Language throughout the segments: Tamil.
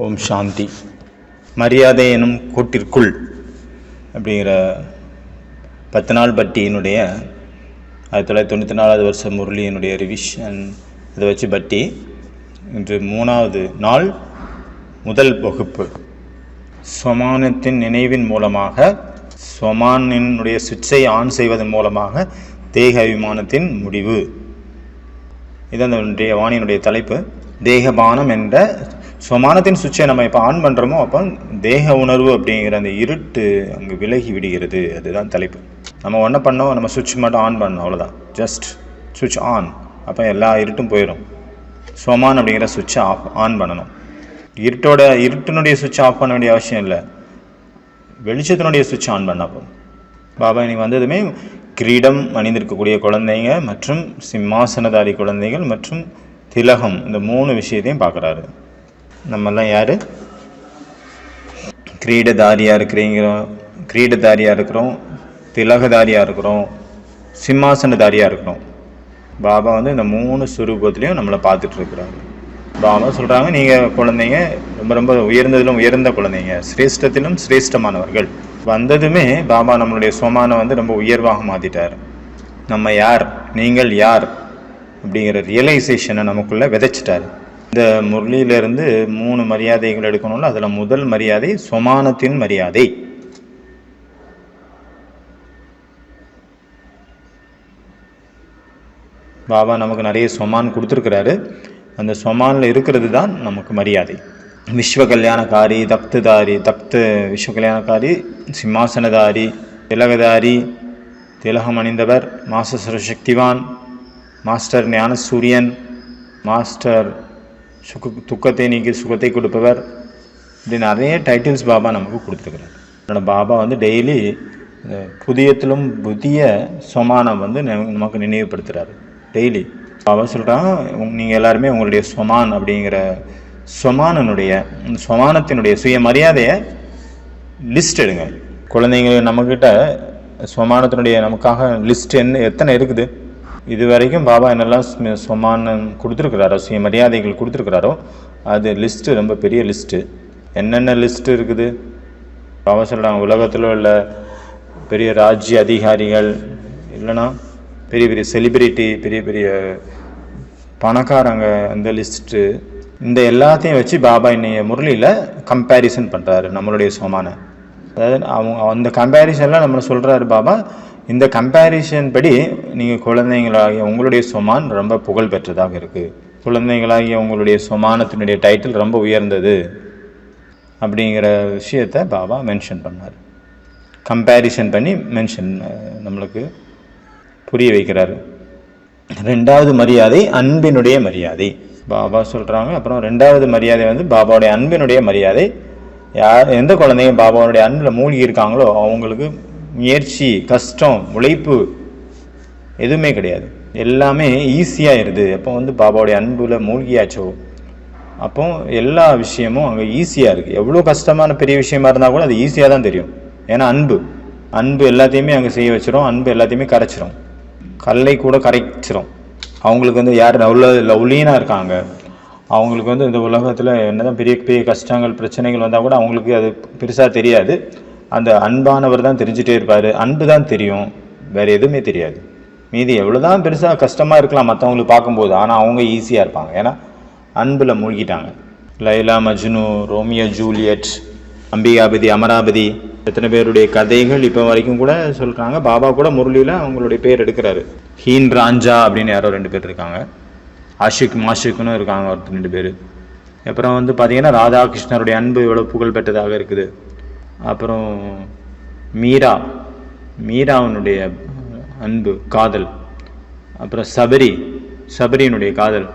ஓம் சாந்தி. மரியாதை எனும் கூட்டிற்குள் அப்படிங்கிற 10 நாள் பட்டியினுடைய 1994 வருஷம் முரளியினுடைய ரிவிஷன் இதை வச்சு பட்டி இன்று 3வது நாள் முதல் வகுப்பு. ஸ்வமானத்தின் நினைவின் மூலமாக ஸ்வமானினுடைய சுவிட்சை ஆன் செய்வதன் மூலமாக தேக அபிமானத்தின் முடிவு. இது அந்த வாணியினுடைய தலைப்பு. தேகபானம் என்ற ஸ்வமானத்தின் சுவிட்சை நம்ம இப்போ ஆன் பண்ணுறோமோ அப்போ தேக உணர்வு அப்படிங்கிற அந்த இருட்டு அங்கே விலகி விடுகிறது. அதுதான் தலைப்பு. நம்ம ஒன்றை பண்ணோம், நம்ம சுவிட்ச் மட்டும் ஆன் பண்ணோம், அவ்வளோதான். ஜஸ்ட் சுவிட்ச் ஆன், அப்போ எல்லா இருட்டும் போயிடும். ஸ்வமான் அப்படிங்கிற சுவிட்சை ஆன் பண்ணணும். இருட்டினுடைய சுவிட்ச் ஆஃப் பண்ண வேண்டிய அவசியம் இல்லை, வெளிச்சத்தினுடைய சுவிட்ச் ஆன் பண்ண போதும். பாபா இன்னைக்கு வந்ததுமே கிரீடம் அணிந்திருக்கக்கூடிய குழந்தைங்க மற்றும் சிம்மாசனதாரி குழந்தைகள் மற்றும் திலகம், இந்த 3 விஷயத்தையும் பார்க்குறாரு. நம்மெல்லாம் யார்? கிரீடதாரியாக இருக்கிறோம், திலகதாரியாக இருக்கிறோம், சிம்மாசனதாரியாக இருக்கிறோம். பாபா வந்து இந்த 3 சுரூபத்துலேயும் நம்மளை பார்த்துட்ருக்குறாரு. பாபா சொல்கிறாங்க, நீங்கள் குழந்தைங்க ரொம்ப ரொம்ப உயர்ந்ததிலும் உயர்ந்த குழந்தைங்க, சிரேஷ்டத்திலும் சிரேஷ்டமானவர்கள். வந்ததுமே பாபா நம்மளுடைய சோமானை வந்து ரொம்ப உயர்வாக மாற்றிட்டார். நம்ம யார், நீங்கள் யார் அப்படிங்கிற ரியலைசேஷனை நமக்குள்ளே விதைச்சிட்டார். இந்த முரளியிலிருந்து 3 மரியாதைகள் எடுக்கணும்ல, அதில் முதல் மரியாதை சோமானத்தின் மரியாதை. பாபா நமக்கு நிறைய சொமான் கொடுத்துருக்கிறாரு. அந்த சொமானில் இருக்கிறது தான் நமக்கு மரியாதை. விஸ்வ கல்யாணக்காரி, விஸ்வ கல்யாணக்காரி, சிம்மாசனதாரி, திலகதாரி, திலகம் அணிந்தவர், மாஸ்டர் சர்வசக்திவான், மாஸ்டர் ஞான சூரியன், மாஸ்டர் துக்கத்தை நீக்கி சுகத்தை கொடுப்பவர், இப்படி நிறைய டைட்டில்ஸ் பாபா நமக்கு கொடுத்துருக்குறாரு. அதோட பாபா வந்து டெய்லி புதியத்திலும் புதிய சொமானம் வந்து நமக்கு நினைவுபடுத்துகிறாரு. டெய்லி பாபா சொல்கிறாங்க, நீங்கள் எல்லாருமே உங்களுடைய சொமான் அப்படிங்கிற சொமானத்தினுடைய சுயமரியாதையை லிஸ்ட் எடுங்க. குழந்தைங்க நம்மக்கிட்ட சொமானத்தினுடைய நமக்காக லிஸ்ட் எத்தனை இருக்குது, இது வரைக்கும் பாபா என்னெல்லாம் சொமானம் கொடுத்துருக்குறாரோ, சுயமரியாதைகள் கொடுத்துருக்குறாரோ, அது லிஸ்ட்டு ரொம்ப பெரிய லிஸ்ட்டு. என்னென்ன லிஸ்ட்டு இருக்குது பாபா சொல்கிறாங்க, உலகத்தில் உள்ள பெரிய ராஜ்ய அதிகாரிகள், இல்லைன்னா பெரிய பெரிய செலிபிரிட்டி, பெரிய பெரிய பணக்காரங்க, அந்த லிஸ்ட்டு, இந்த எல்லாத்தையும் வச்சு பாபா இன்னைய முரளியில் கம்பேரிசன் பண்ணுறாரு நம்மளுடைய சோமானை. அதாவது அந்த கம்பேரிசன்லாம் நம்மளை சொல்கிறாரு பாபா. இந்த கம்பேரிசன் படி நீங்கள் குழந்தைங்களாகிய உங்களுடைய சொமான் ரொம்ப புகழ் பெற்றதாக இருக்குது, குழந்தைங்களாகிய உங்களுடைய சொமானத்தினுடைய டைட்டில் ரொம்ப உயர்ந்தது அப்படிங்கிற விஷயத்தை பாபா மென்ஷன் பண்ணார். கம்பேரிசன் பண்ணி நம்மளுக்கு புரிய வைக்கிறாரு. 2வது மரியாதை அன்பினுடைய மரியாதை பாபா சொல்கிறாங்க. அப்புறம் 2வது மரியாதை வந்து பாபாவுடைய அன்பினுடைய மரியாதை. எந்த குழந்தைங்க பாபாவுடைய அன்பில் மூழ்கி இருக்காங்களோ அவங்களுக்கு முயற்சி, கஷ்டம், உழைப்பு எதுவுமே கிடையாது, எல்லாமே ஈஸியாகிடுது. அப்போ வந்து பாபாவுடைய அன்பில் மூழ்கியாச்சோ அப்போ எல்லா விஷயமும் அங்கே ஈஸியாக இருக்குது. எவ்வளோ கஷ்டமான பெரிய விஷயமா இருந்தால் கூட அது ஈஸியாக தான் தெரியும். ஏன்னா அன்பு எல்லாத்தையுமே அங்கே செய்ய வச்சிடும், அன்பு எல்லாத்தையுமே கரைச்சிரும், கல்லை கூட கரைச்சிரும். அவங்களுக்கு வந்து யார் லவ்லீனாக இருக்காங்க, அவங்களுக்கு வந்து இந்த உலகத்தில் என்னதான் பெரிய பெரிய கஷ்டங்கள் பிரச்சனைகள் வந்தால் கூட அவங்களுக்கு அது பெருசாக தெரியாது. அந்த அன்பானவர் தான் தெரிஞ்சுட்டே இருப்பார், அன்பு தான் தெரியும், வேறு எதுவுமே தெரியாது. மீதி எவ்வளோ தான் பெருசாக கஷ்டமாக இருக்கலாம் மற்றவங்களுக்கு பார்க்கும்போது, ஆனால் அவங்க ஈஸியாக இருப்பாங்க, ஏன்னா அன்பில் மூழ்கிட்டாங்க. லைலா மஜ்னு, ரோமியோ ஜூலியட், அம்பிகாபதி, அமராபதி, எத்தனை பேருடைய கதைகள் இப்போ வரைக்கும் கூட சொல்கிறாங்க. பாபா கூட முரளியில் அவங்களுடைய பேர் எடுக்கிறாரு. ஹீன் ராஞ்சா அப்படின்னு யாரோ 2 பேர் இருக்காங்க, ஆஷிக் மாஷிக்னு இருக்காங்க ஒரு 2 பேர். அப்புறம் வந்து பார்த்திங்கன்னா ராதாகிருஷ்ணருடைய அன்பு எவ்வளோ புகழ் பெற்றதாக இருக்குது. அப்புறம் மீராவனுடைய அன்பு, காதல். அப்புறம் சபரியினுடைய காதல்.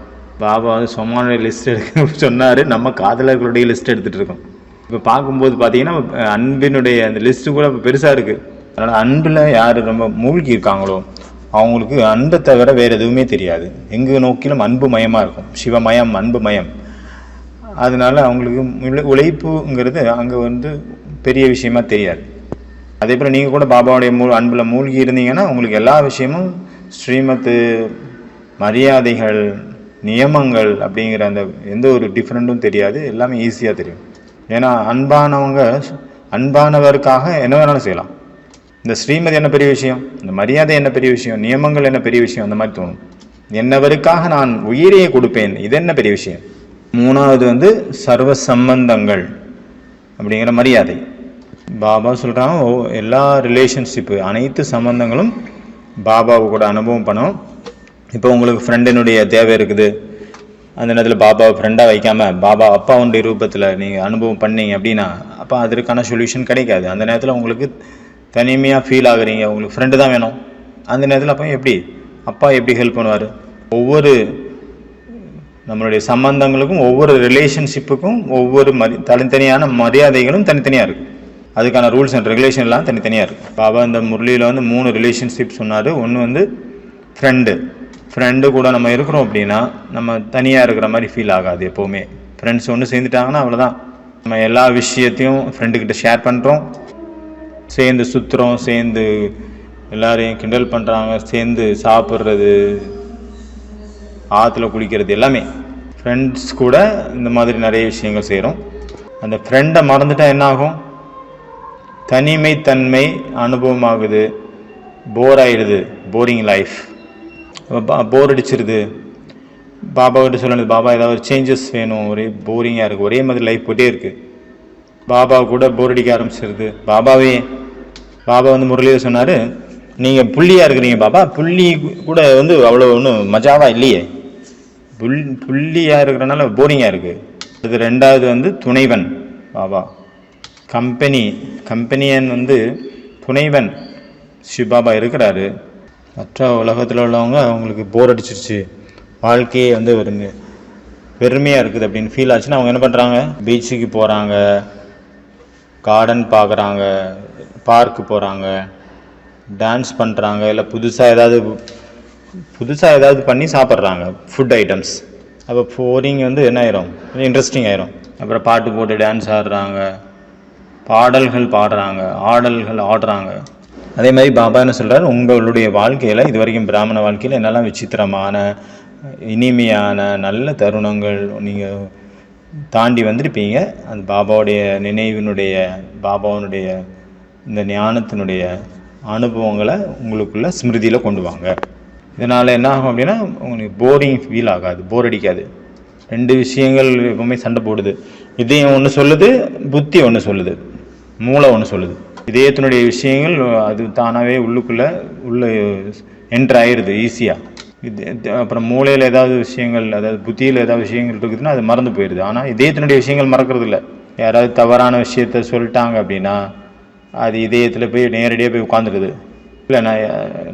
பாபா வந்து சொமான லிஸ்ட் எடுக்க சொன்னார், நம்ம காதலர்களுடைய லிஸ்ட் எடுத்துகிட்டு இருக்கோம். இப்போ பார்க்கும்போது பார்த்தீங்கன்னா அன்பினுடைய அந்த லிஸ்ட்டு கூட இப்போ பெருசாக இருக்குது. அதனால் அன்பில் யார் ரொம்ப மூழ்கி இருக்காங்களோ அவங்களுக்கு அன்பை தவிர வேறு எதுவுமே தெரியாது. எங்கே நோக்கிலும் அன்பு மயமாக இருக்கும், சிவமயம், அன்பு மயம். அதனால அவங்களுக்கு உழைப்புங்கிறது அங்கே வந்து பெரிய விஷயமா தெரியாது. அதே போல் நீங்கள் கூட பாபாவுடைய அன்பில் மூழ்கி இருந்தீங்கன்னா உங்களுக்கு எல்லா விஷயமும் ஸ்ரீமத்து, மரியாதைகள், நியமங்கள் அப்படிங்கிற அந்த எந்த ஒரு டிஃப்ரெண்ட்டும் தெரியாது, எல்லாமே ஈஸியாக தெரியும். ஏன்னா அன்பானவருக்காக என்ன வேணாலும் செய்யலாம். இந்த ஸ்ரீமதி என்ன பெரிய விஷயம், இந்த மரியாதை என்ன பெரிய விஷயம், நியமங்கள் என்ன பெரிய விஷயம், அந்த மாதிரி தோணும். என்னவருக்காக நான் உயிரையே கொடுப்பேன், இது என்ன பெரிய விஷயம். 3வது வந்து சர்வ சம்பந்தங்கள் அப்படிங்கிற மரியாதை. பாபா சொல்கிறாங்க, எல்லா ரிலேஷன்ஷிப்பு, அனைத்து சம்பந்தங்களும் பாபாவை கூட அனுபவம் பண்ணணும். இப்போ உங்களுக்கு ஃப்ரெண்டினுடைய தேவை இருக்குது, அந்த நேரத்தில் பாபாவை ஃப்ரெண்டாக வைக்காமல் பாபா அப்பாவுடைய ரூபத்தில் நீங்கள் அனுபவம் பண்ணீங்க அப்படின்னா அப்போ அதற்கான சொல்யூஷன் கிடைக்காது. அந்த நேரத்தில் உங்களுக்கு தனிமையாக ஃபீல் ஆகுறீங்க, உங்களுக்கு ஃப்ரெண்டு தான் வேணும். அந்த நேரத்தில் அப்போ அப்பா எப்படி ஹெல்ப் பண்ணுவார்? ஒவ்வொரு நம்மளுடைய சம்பந்தங்களுக்கும், ஒவ்வொரு ரிலேஷன்ஷிப்புக்கும் ஒவ்வொரு தனித்தனியான மரியாதைகளும் தனித்தனியாக இருக்குது. அதுக்கான ரூல்ஸ் அண்ட் ரெகுலேஷன்லாம் தனித்தனியாக இருக்குது. பாபா இந்த முரளியில் வந்து 3 ரிலேஷன்ஷிப் சொன்னார். ஒன்று வந்து ஃப்ரெண்டு கூட நம்ம இருக்கிறோம் அப்படின்னா நம்ம தனியாக இருக்கிற மாதிரி ஃபீல் ஆகாது எப்போவுமே. ஃப்ரெண்ட்ஸ் ஒன்று சேர்ந்துட்டாங்கன்னா அவ்வளோதான், நம்ம எல்லா விஷயத்தையும் ஃப்ரெண்டுக்கிட்ட ஷேர் பண்ணுறோம், சேர்ந்து சுற்றுறோம், சேர்ந்து எல்லாரையும் கிண்டல் பண்ணுறாங்க, சேர்ந்து சாப்பிட்றது, ஆற்றுல குளிக்கிறது, எல்லாமே ஃப்ரெண்ட்ஸ் கூட இந்த மாதிரி நிறைய விஷயங்கள் செய்கிறோம். அந்த ஃப்ரெண்டை மறந்துட்டால் என்ன ஆகும்? தனிமைத்தன்மை அனுபவமாகுது, போர் ஆகிடுது, போரிங் லைஃப், போர் அடிச்சிருது. பாபா கிட்ட சொல்லணும், பாபா ஏதாவது சேஞ்சஸ் வேணும், ஒரே போரிங்காக இருக்குது, ஒரே மாதிரி லைஃப் போயிட்டே இருக்குது. பாபா கூட போர் அடிக்க ஆரம்பிச்சிருது. பாபா வந்து முரளியில் சொன்னார், நீங்கள் புள்ளியாக இருக்கிறீங்க பாபா, புள்ளி கூட வந்து அவ்வளோ ஒன்றும் மஜாவாக இல்லையே, புள்ளியாக இருக்கிறனால போரிங்காக இருக்குது. அது ரெண்டாவது வந்து துணைவன் பாபா, கம்பெனியன் வந்து துணைவன் சிவபாபா இருக்கிறாரு. மற்ற உலகத்தில் உள்ளவங்க அவங்களுக்கு போர் அடிச்சிருச்சு, வாழ்க்கையே வந்து ஒரு பெருமையாக இருக்குது அப்படின்னு ஃபீல் ஆச்சுன்னா அவங்க என்ன பண்ணுறாங்க? பீச்சுக்கு போகிறாங்க, கார்டன் பார்க்குறாங்க, பார்க்கு போகிறாங்க, டான்ஸ் பண்ணுறாங்க, இல்லை புதுசாக ஏதாவது பண்ணி சாப்பிட்றாங்க ஃபுட் ஐட்டம்ஸ். அப்போ போரிங் வந்து என்ன ஆயிரும்? இன்ட்ரெஸ்டிங் ஆயிரும். அப்புறம் பாட்டு போட்டு டான்ஸ் ஆடுறாங்க, பாடல்கள் பாடுறாங்க, ஆடுறாங்க. அதே மாதிரி பாபா என்ன சொல்கிறார்? உங்களுடைய வாழ்க்கையில் இது வரைக்கும் பிராமண வாழ்க்கையில் என்னெல்லாம் விசித்திரமான இனிமையான நல்ல தருணங்கள் நீங்கள் தாண்டி வந்திருப்பீங்க. அந்த பாபாவுடைய நினைவினுடைய, பாபாவுடைய இந்த ஞானத்தினுடைய அனுபவங்களை உங்களுக்குள்ள ஸ்மிருதியில் கொண்டு வாங்க. இதனால் என்ன ஆகும் அப்படின்னா உங்களுக்கு போரிங் ஃபீல் ஆகாது, போர் அடிக்காது. ரெண்டு விஷயங்கள் எப்பவுமே சண்டை போடுது. இதயம் ஒன்று சொல்லுது, புத்தி ஒன்று சொல்லுது, மூளை ஒன்று சொல்லுது. இதயத்தினுடைய விஷயங்கள் அது தானாகவே உள்ள என்ட்ரு ஆயிடுது ஈஸியாக. அப்புறம் மூளையில் ஏதாவது விஷயங்கள், அதாவது புத்தியில் ஏதாவது விஷயங்கள் இருக்குதுன்னா அது மறந்து போயிடுது. ஆனால் இதயத்தினுடைய விஷயங்கள் மறக்கிறது இல்லை. யாராவது தவறான விஷயத்த சொல்லிட்டாங்க அப்படின்னா அது இதயத்தில் போய் நேரடியாக போய் உட்காந்துருது. இல்லை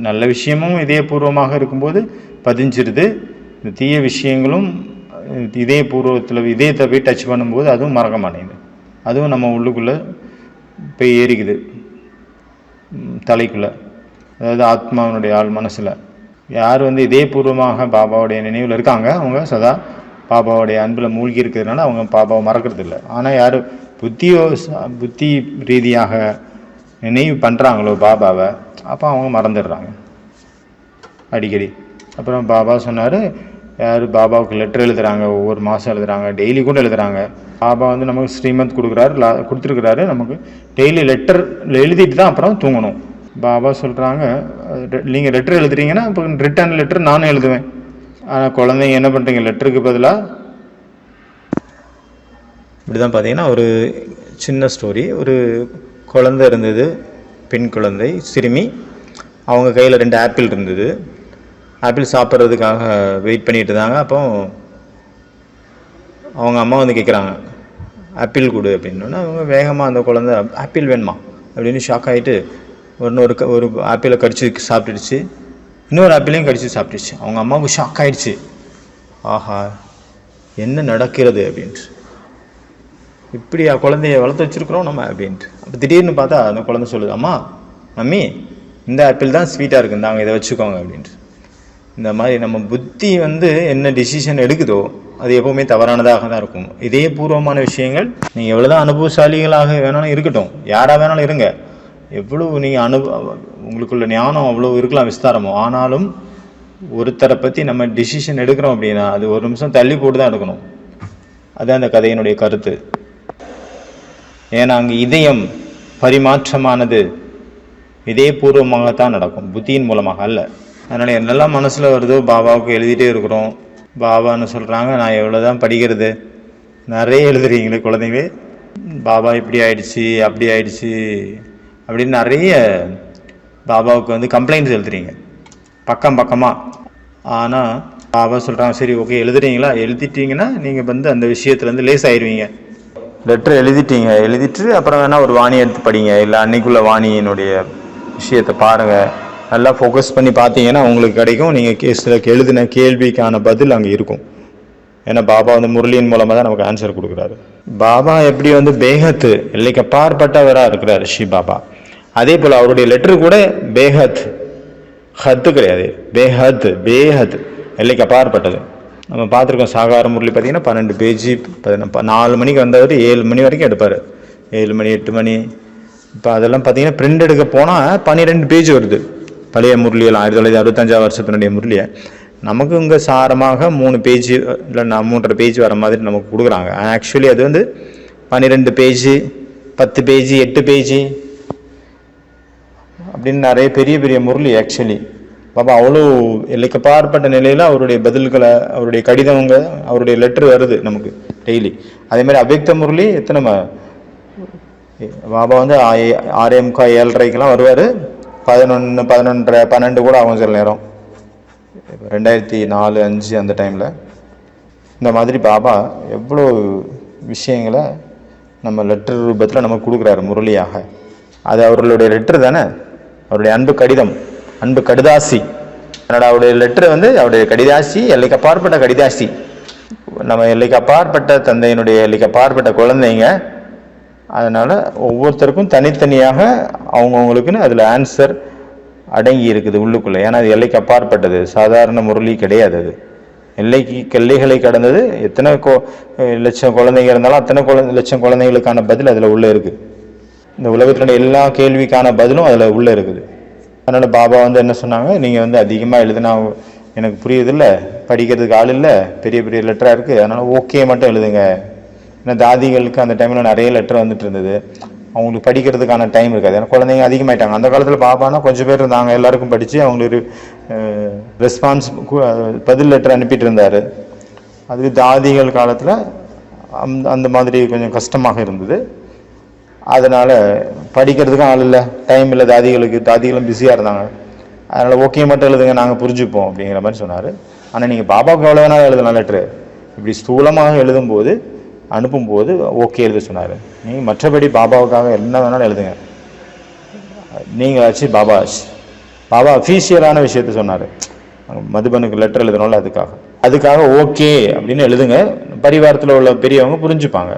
நல்ல விஷயமும் இதயபூர்வமாக இருக்கும்போது பதிஞ்சிருது. இந்த தீய விஷயங்களும் இதயத்தை போய் டச் பண்ணும்போது அதுவும் மறக்க மாட்டேங்குது. அதுவும் நம்ம உள்ளுக்குள்ளே போய் ஏறிக்குது, தலைக்குள்ளே, அதாவது ஆத்மாவினுடைய மனசில். யார் வந்து இதயபூர்வமாக பாபாவுடைய நினைவில் இருக்காங்க அவங்க சதா பாபாவுடைய அன்பில் மூழ்கி இருக்கிறதுனால அவங்க பாபாவை மறக்கிறது இல்லை. ஆனால் யார் புத்தி ரீதியாக நினைவு பண்ணுறாங்களோ பாபாவை, அப்போ அவங்க மறந்துடுறாங்க அடிக்கடி. அப்புறம் பாபா சொன்னார், யார் பாபாவுக்கு லெட்டர் எழுதுகிறாங்க, ஒவ்வொரு மாதம் எழுதுகிறாங்க, டெய்லி கூட எழுதுகிறாங்க. பாபா வந்து நமக்கு ஸ்ரீமத் கொடுத்துருக்குறாரு, நமக்கு டெய்லி லெட்டர் எழுதிட்டு தான் அப்புறம் தூங்கணும். பாபா சொல்கிறாங்க, நீங்கள் லெட்டர் எழுதுறீங்கன்னா இப்போ ரிட்டன் லெட்டர் நானும் எழுதுவேன். ஆனால் குழந்தைங்க என்ன பண்ணுறீங்க, லெட்டருக்கு பதிலாக இப்படி தான். பார்த்தீங்கன்னா ஒரு சின்ன ஸ்டோரி. ஒரு குழந்தை இருந்தது, பெண் குழந்தை, சிறுமி. அவங்க கையில் 2 ஆப்பிள் இருந்தது. ஆப்பிள் சாப்பிட்றதுக்காக வெயிட் பண்ணிட்டு இருந்தாங்க. அப்போ அவங்க அம்மா வந்து கேட்குறாங்க, ஆப்பிள் கொடு அப்படின்னா அவங்க வேகமாக அந்த குழந்தை ஆப்பிள் வேணுமா அப்படின்னு ஷாக் ஆகிட்டு ஒரு ஆப்பிளை கடிச்சு சாப்பிட்டுடுச்சு, இன்னொரு ஆப்பிளையும் கடிச்சு சாப்பிட்டுச்சு. அவங்க அம்மாவுக்கு ஷாக் ஆகிடுச்சு, ஆஹா என்ன நடக்கிறது அப்படின்ட்டு. இப்படியா குழந்தைய வளர்த்து வச்சுருக்குறோம் நம்ம அப்படின்ட்டு. அப்போ திடீர்னு பார்த்தா அந்த குழந்தை சொல்லுது, அம்மா மம்மி இந்த ஆப்பிள் தான் ஸ்வீட்டாக இருக்குது, இந்தாங்க இதை வச்சுக்கோங்க அப்படின்ட்டு. இந்த மாதிரி நம்ம புத்தி வந்து என்ன டிசிஷன் எடுக்குதோ அது எப்போவுமே தவறானதாக தான் இருக்கும். இதே பூர்வமான விஷயங்கள் நீங்கள் எவ்வளோதான் அனுபவசாலிகளாக வேணாலும் இருக்கட்டும், யாராக வேணாலும் இருங்க, எவ்வளோ நீங்கள் உங்களுக்குள்ள ஞானம் அவ்வளோ இருக்கலாம் விஸ்தாரமோ, ஆனாலும் ஒருத்தரை பற்றி நம்ம டிசிஷன் எடுக்கிறோம் அப்படின்னா அது ஒரு நிமிஷம் தள்ளி போட்டு தான் எடுக்கணும். அதுதான் அந்த கதையினுடைய கருத்து. ஏன்னா அங்கே இதயம் பரிமாற்றமானது இதயபூர்வமாகத்தான் நடக்கும், புத்தியின் மூலமாக அல்ல. அதனால் என்னெல்லாம் மனசில் வருதோ பாபாவுக்கு எழுதிட்டே இருக்கிறோம். பாபான்னு சொல்கிறாங்க, நான் எவ்வளோ தான் படிக்கிறது, நிறைய எழுதுறீங்களே குழந்தைங்க, பாபா இப்படி ஆயிடுச்சு அப்படி ஆயிடுச்சு அப்படின்னு நிறைய பாபாவுக்கு வந்து கம்ப்ளைண்ட்ஸ் எழுதுறீங்க பக்கமாக. ஆனால் பாபா சொல்கிறாங்க, சரி ஓகே எழுதுறீங்களா, எழுதிட்டீங்கன்னா நீங்கள் வந்து அந்த விஷயத்துலேருந்து லேஸ் ஆயிடுவீங்க. லெட்டர் எழுதிட்டு அப்புறம் வேணால் ஒரு வாணி எடுத்து படிங்க, இல்லை அன்னைக்குள்ள வாணியினுடைய விஷயத்தை பாருங்கள், நல்லா ஃபோக்கஸ் பண்ணி பார்த்தீங்கன்னா உங்களுக்கு கிடைக்கும். நீங்கள் எழுதின கேள்விக்கான பதில் அங்கே இருக்கும். ஏன்னா பாபா வந்து முரளியின் மூலமாக தான் நமக்கு ஆன்சர் கொடுக்குறாரு. பாபா எப்படி வந்து பேகத்து எல்லைக்கு அப்பாற்பட்டவராக இருக்கிறார் ஸ்ரீ பாபா, அதே போல் அவருடைய லெட்டர் கூட பேஹத், ஹத்து கிடையாது, பேஹத் எல்லைக்கு அப்பாற்பட்டது. நம்ம பார்த்துருக்கோம். சாகார முரளி பார்த்திங்கன்னா 12 பேஜ், 4 மணிக்கு வந்தவர் 7 மணி வரைக்கும் எடுப்பார். 7 மணி 8 மணி. இப்போ அதெல்லாம் பார்த்திங்கன்னா பிரிண்ட் எடுக்க போனால் 12 பேஜ் வருது. பழைய முரளியெல்லாம் 1965 வருஷத்தினுடைய முரளியை நமக்கு இங்கே சாரமாக 3 பேஜ் இல்லை 3.5 பேஜ் வர மாதிரி நமக்கு கொடுக்குறாங்க. ஆக்சுவலி அது வந்து 12 பேஜ், 10 பேஜ், 8 பேஜ் அப்படின்னு நிறைய பெரிய பெரிய முரளி. ஆக்சுவலி பாபா அவ்வளோ எல்லைக்கப்பாற்பட்ட நிலையில் அவருடைய பதில்களை, அவருடைய கடிதங்க, அவருடைய லெட்ரு வருது நமக்கு டெய்லி. அதேமாதிரி அவ்யக்த முரளி எத்தனை பாபா வந்து 6:45 7:30 வருவார். 11, 11:30, 12 கூட ஆகும் சில நேரம். 2004, 2005 அந்த டைமில் இந்த மாதிரி பாபா எவ்வளோ விஷயங்களை நம்ம லெட்டர் ரூபத்தில் நமக்கு கொடுக்குறாரு முரளியாக. அது அவர்களுடைய லெட்டர் தானே, அவருடைய அன்பு கடிதம், அன்பு கடிதாசி. அதனால் அவருடைய லெட்டர் வந்து அவருடைய கடிதாசி, எல்லைக்கு அப்பாற்பட்ட கடிதாசி. நம்ம எல்லைக்கு அப்பாற்பட்ட தந்தையினுடைய எல்லைக்கு அப்பாற்பட்ட குழந்தைங்க. அதனால் ஒவ்வொருத்தருக்கும் தனித்தனியாக அவங்கவுங்களுக்குன்னு அதில் ஆன்சர் அடங்கி இருக்குது உள்ளுக்குள்ளே. ஏன்னா அது எல்லைக்கு அப்பாற்பட்டது, சாதாரண முரளி கிடையாது. அது எல்லைகளை கடந்தது. எத்தனை லட்சம் குழந்தைங்க இருந்தாலும் அத்தனை லட்சம் குழந்தைகளுக்கான பதில் அதில் உள்ளே இருக்குது. இந்த உலகத்தினுடைய எல்லா கேள்விக்கான பதிலும் அதில் உள்ளே இருக்குது. அதனால் பாபா வந்து என்ன சொன்னாங்க, நீங்கள் வந்து அதிகமாக எழுதுனா எனக்கு புரியுதில்ல, படிக்கிறதுக்கு ஆள் இல்லை, பெரிய பெரிய லெட்டராக இருக்குது, அதனால் ஓகே மட்டும் எழுதுங்க. ஏன்னா தாதிகளுக்கு அந்த டைமில் நிறைய லெட்டர் வந்துட்டு இருந்தது, அவங்களுக்கு படிக்கிறதுக்கான டைம் இருக்காது. ஏன்னா குழந்தைங்க அதிகமாயிட்டாங்க. அந்த காலத்தில் பாபானா கொஞ்சம் பேர் இருந்தாங்க, எல்லாருக்கும் படித்து அவங்களுக்கு ரெஸ்பான்ஸ் பதில் லெட்டர் அனுப்பிட்டு இருந்தார். அது தாதிகள் காலத்தில் அந்த மாதிரி கொஞ்சம் கஷ்டமாக இருந்தது. அதனால் படிக்கிறதுக்கும் ஆள் இல்லை, டைம் இல்லை தாதிகளும் பிஸியாக இருந்தாங்க. அதனால் ஓகே மட்டும் எழுதுங்க, நாங்கள் புரிஞ்சுப்போம் அப்படிங்கிற மாதிரி சொன்னார். ஆனால் நீங்கள் பாபாவுக்கு எவ்வளோ வேணாலும் எழுதலாம் லெட்ரு. இப்படி ஸ்தூலமாக எழுதும்போது, அனுப்பும்போது ஓகே எழுத சொன்னார். நீங்கள் மற்றபடி பாபாவுக்காக என்ன வேணாலும் எழுதுங்க. நீங்கள் ஆச்சு பாபா ஆச்சு. பாபா அஃபீஷியலான விஷயத்த சொன்னார். மதுபனுக்கு லெட்டர் எழுதணும்ல, அதுக்காக ஓகே அப்படின்னு எழுதுங்க. பரிவாரத்தில் உள்ள பெரியவங்க புரிஞ்சுப்பாங்க.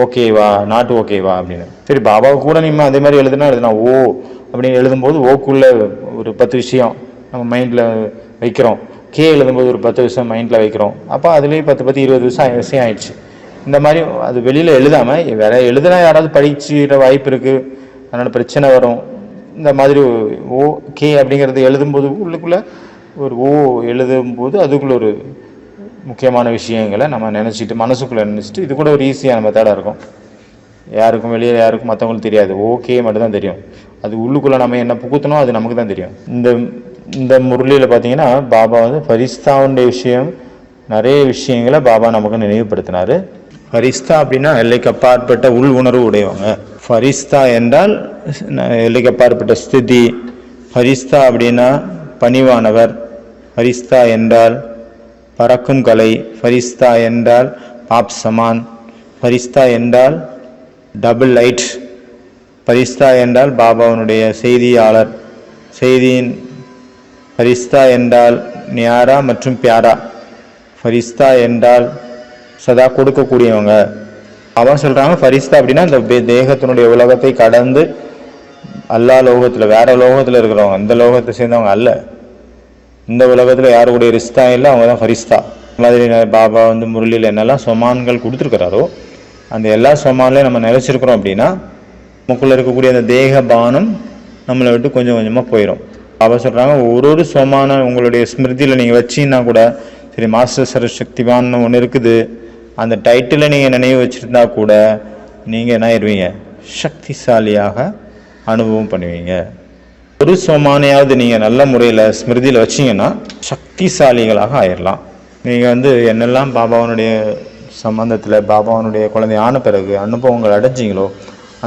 ஓகேவா, நாட் ஓகேவா அப்படின்னு. சரி, பாபாவுக்கு கூட நீங்கள் அதே மாதிரி எழுதுனா ஓ அப்படின்னு எழுதும்போது ஓக்குள்ள ஒரு 10 விஷயம் நம்ம மைண்டில் வைக்கிறோம். கே எழுதும்போது ஒரு 10 விஷயம் மைண்டில் வைக்கிறோம். அப்போ அதுலேயே 10, 20 விஷயம் ஆயிடுச்சு. இந்த மாதிரி அது வெளியில் எழுதாமல் வேற எழுதுனா யாராவது படிச்சுற வாய்ப்பு இருக்குது, அதனால் பிரச்சனை வரும். இந்த மாதிரி ஓ கே அப்படிங்கிறது எழுதும்போது உள்ளுக்குள்ளே ஒரு ஓ எழுதும்போது அதுக்குள்ளே ஒரு முக்கியமான விஷயங்களை நம்ம நினச்சிட்டு மனசுக்குள்ளே நினச்சிட்டு, இது கூட ஒரு ஈஸியான மெத்தடாக இருக்கும். யாருக்கும் வெளியே யாருக்கும் மற்றவங்களுக்கு தெரியாது, ஓகே மட்டும்தான் தெரியும். அது உள்ளுக்குள்ளே நம்ம என்ன புகுத்தணும் அது நமக்கு தான் தெரியும். இந்த முரளியில் பார்த்தீங்கன்னா பாபா வந்து ஃபரிஸ்தாவுடைய விஷயம், நிறைய விஷயங்களை பாபா நமக்கு நினைவுபடுத்தினார். ஃபரிஸ்தா அப்படின்னா எல்லைக்கு அப்பாற்பட்ட உள் உணர்வு உடையவங்க. ஃபரிஸ்தா என்றால் எல்லைக்கு அப்பாற்பட்ட ஸ்திதி. ஃபரிஸ்தா அப்படின்னா பணிவானவர். ஃபரிஸ்தா என்றால் பறக்கும் கலை. ஃபரிஸ்தா என்றால் பாப் சமான். ஃபரிஸ்தா என்றால் டபுள் லைட். ஃபரிஸ்தா என்றால் பாபாவனுடைய செய்தியாளர். செய்தியின் ஃபரிஸ்தா என்றால் நியாரா மற்றும் பியாரா. ஃபரிஸ்தா என்றால் சதா கொடுக்கக்கூடியவங்க. அவன் சொல்கிறாங்க ஃபரிஸ்தா அப்படின்னா இந்த தேகத்தினுடைய உலகத்தை கடந்து அல்லா லோகத்தில், வேற லோகத்தில் இருக்கிறவங்க, இந்த லோகத்தை சேர்ந்தவங்க அல்ல. இந்த உலகத்தில் யாருடைய ரிஸ்தா இல்லை, அவங்க தான் ஃபரிஸ்தா. மாதிரி பாபா வந்து முரளியில் என்னெல்லாம் சொமான்கள் கொடுத்துருக்கிறாரோ அந்த எல்லா சொமான்லையும் நம்ம நிலைச்சிருக்கிறோம் அப்படின்னா நமக்குள்ளே இருக்கக்கூடிய அந்த தேக பானம் நம்மளை விட்டு கொஞ்சம் கொஞ்சமாக போயிடும். பாபா சொல்கிறாங்க ஒரு சொமான உங்களுடைய ஸ்மிருதியில் நீங்கள் வச்சிங்கன்னா கூட சரி, மாஸ்டர் சர்வசக்திவான் ஒன்று இருக்குது, அந்த டைட்டில் நீங்கள் நினைவு வச்சுருந்தா கூட நீங்கள் என்ன ஆயிடுவீங்க, சக்திசாலியாக அனுபவம் பண்ணுவீங்க. ஒரு சோமானையாவது நீங்கள் நல்ல முறையில் ஸ்மிருதியில் வச்சிங்கன்னா சக்திசாலிகளாக ஆயிடலாம். நீங்கள் வந்து என்னெல்லாம் பாபாவனுடைய சம்பந்தத்தில் பாபாவனுடைய குழந்தை ஆன பிறகு அனுபவங்கள் அடைஞ்சிங்களோ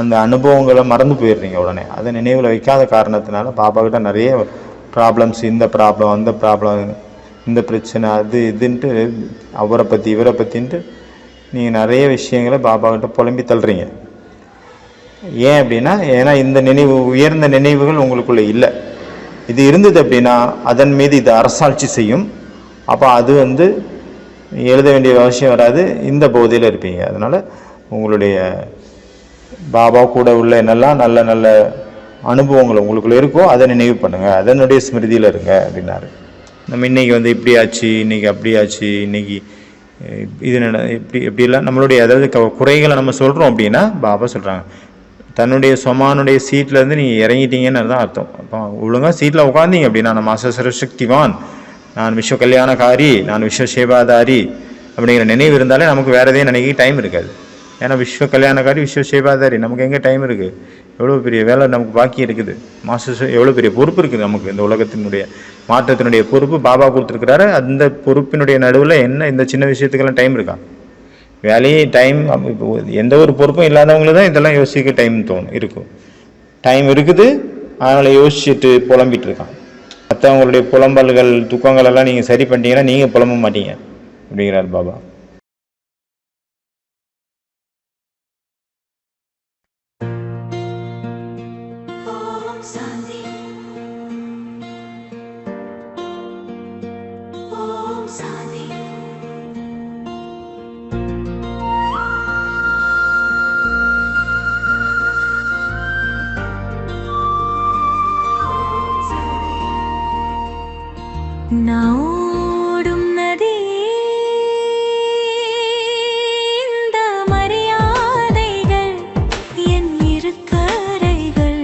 அந்த அனுபவங்களை மறந்து போயிடுறீங்க உடனே. அதை நினைவில் வைக்காத காரணத்தினால பாபாக்கிட்ட நிறைய ப்ராப்ளம்ஸ், இந்த ப்ராப்ளம் அந்த ப்ராப்ளம், இந்த பிரச்சனை, அது இதுன்ட்டு அவரை பற்றி இவரை பற்றின்ட்டு நீங்கள் நிறைய விஷயங்களை பாபாக்கிட்ட புலம்பி தள்ளுறீங்க. ஏன் அப்படின்னா, ஏன்னா இந்த உயர்ந்த நினைவுகள் உங்களுக்குள்ளே இல்லை. இது இருந்தது அப்படின்னா அதன் மீது இது அரசாட்சி செய்யும். அப்போ அது வந்து எழுத வேண்டிய அவசியம் வராது, இந்த போதையில் இருப்பீங்க. அதனால் உங்களுடைய பாபா கூட உள்ள என்னெல்லாம் நல்ல நல்ல அனுபவங்கள் உங்களுக்குள்ள இருக்கோ அதை நினைவு பண்ணுங்கள், அதனுடைய ஸ்மிருதியில் இருங்க அப்படின்னாரு. நம்ம இன்றைக்கி வந்து இப்படி ஆச்சு, இன்றைக்கி அப்படி ஆச்சு, இன்றைக்கி இது இப்படிலாம் நம்மளுடைய அதாவது குறைகளை நம்ம சொல்கிறோம் அப்படின்னா பாபா சொல்கிறாங்க தன்னுடைய சொமானுடைய சீட்லேருந்து நீங்கள் இறங்கிட்டீங்கன்னு தான் அர்த்தம். அப்போ ஒழுங்காக சீட்டில் உட்காந்தீங்க அப்படின்னா நான் மாஸ்டர் சர்வசக்திவான், நான் விஸ்வ கல்யாணக்காரி, நான் விஸ்வ சேவாதாரி அப்படிங்கிற நினைவு இருந்தாலே நமக்கு வேறு எதையும் நினைக்க டைம் இருக்காது. ஏன்னா விஸ்வ கல்யாணக்காரி விஸ்வ சேவாதாரி நமக்கு எங்கே டைம் இருக்குது? எவ்வளோ பெரிய வேலை நமக்கு பாக்கி இருக்குது. மாஸ்டர் எவ்வளோ பெரிய பொறுப்பு இருக்குது நமக்கு. இந்த உலகத்தினுடைய மாற்றத்தினுடைய பொறுப்பு பாபா கொடுத்துருக்கிறாரு. அந்த பொறுப்பினுடைய நடுவில் என்ன இந்த சின்ன விஷயத்துக்கெல்லாம் டைம் இருக்கா? வேலையே டைம். இப்போ எந்த ஒரு பொறுப்பும் இல்லாதவங்களுக்கு தான் இதெல்லாம் யோசிக்க டைம் இருக்கும். டைம் இருக்குது, அதனால் யோசிச்சுட்டு புலம்பிகிட்டு இருக்கான். மற்றவங்களுடைய புலம்பல்கள் துக்கங்கள் எல்லாம் நீங்கள் சரி பண்ணிட்டீங்கன்னா நீங்கள் புலம்ப மாட்டீங்க அப்படிங்கிறார் பாபா. நாடும் நதி இந்த மரியாதைகள் என் இருக்கரைகள்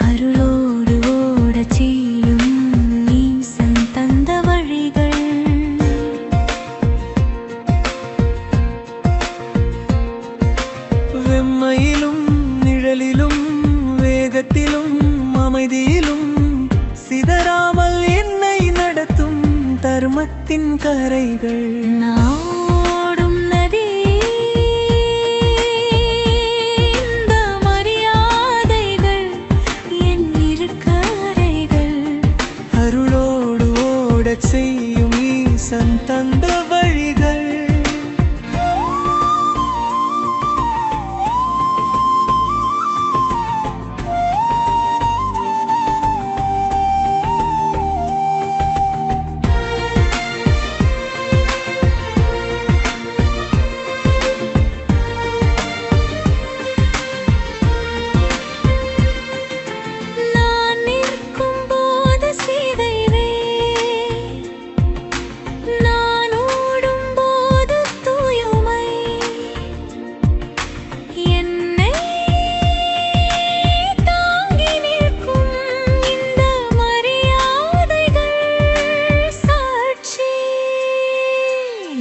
அருளோடு ஓடச் செய்யும் ஈசன் தந்த வழிகள். வெம்மையிலும் நிழலிலும் வேகத்திலும் அமைதியிலும் சிதறாமல் என்னை நடத்தும் தர்மத்தின் கரைகள். நாடும் நதி இந்த மரியாதைகள் என் இருக்கரைகள் அருளோடு ஓடச் செய்யும் ஈசன் தந்த வழிகள்.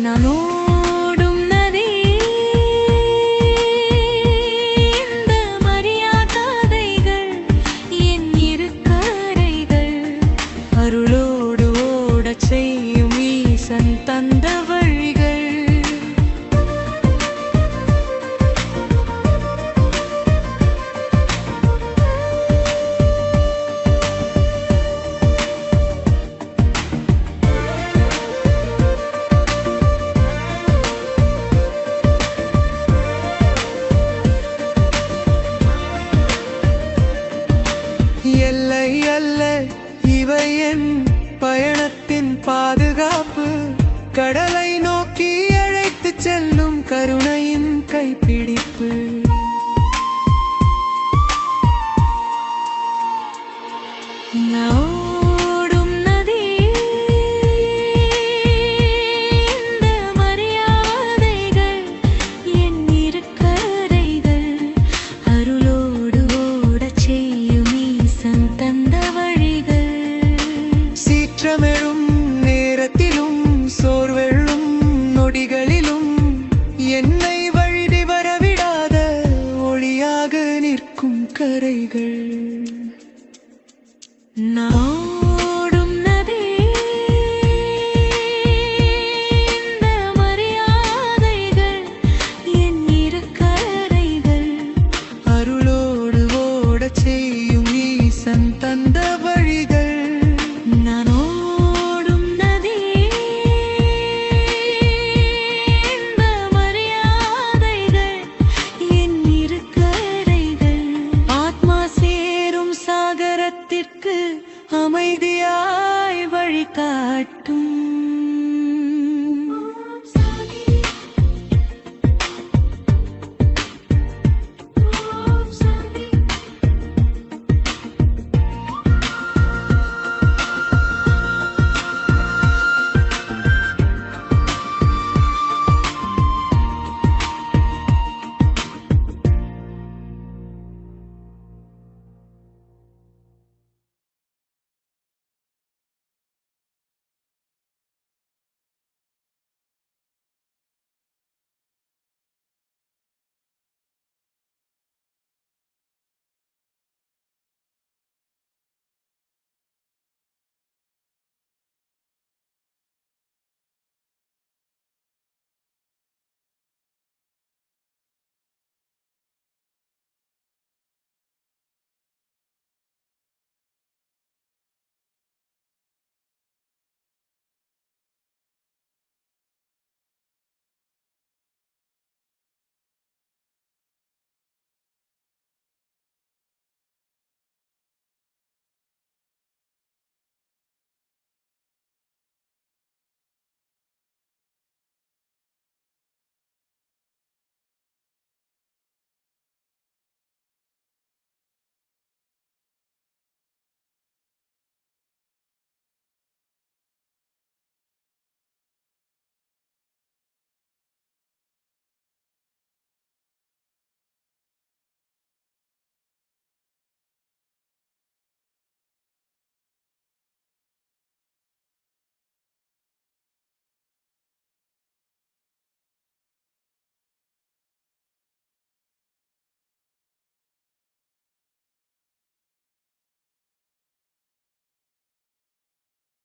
நானோடும் நதி இந்த மரியாதைகள் என் இருக்கரைகள் அருளோடு ஓடச் செய்யும் ஈசன் தந்த வழிகள். எல்லை அல்ல இவை என் பயணத்தின் பாதுகாப்பு, கடலை நோக்கி அழைத்து செல்லும் கருணையின் கைப்பிடிப்பு. நாடும் நதி இந்த மரியாதைகள் என் இருக்கரைகள் அருளோடு ஓடச் செய்யும் ஈசன் தந்த வழிகள். சீற்றமெழும் நேரத்திலும் சோர்வெழும் நொடிகளிலும் என்னை வழி வரவிடாத ஒளியாக நிற்கும் கரைகள். நான்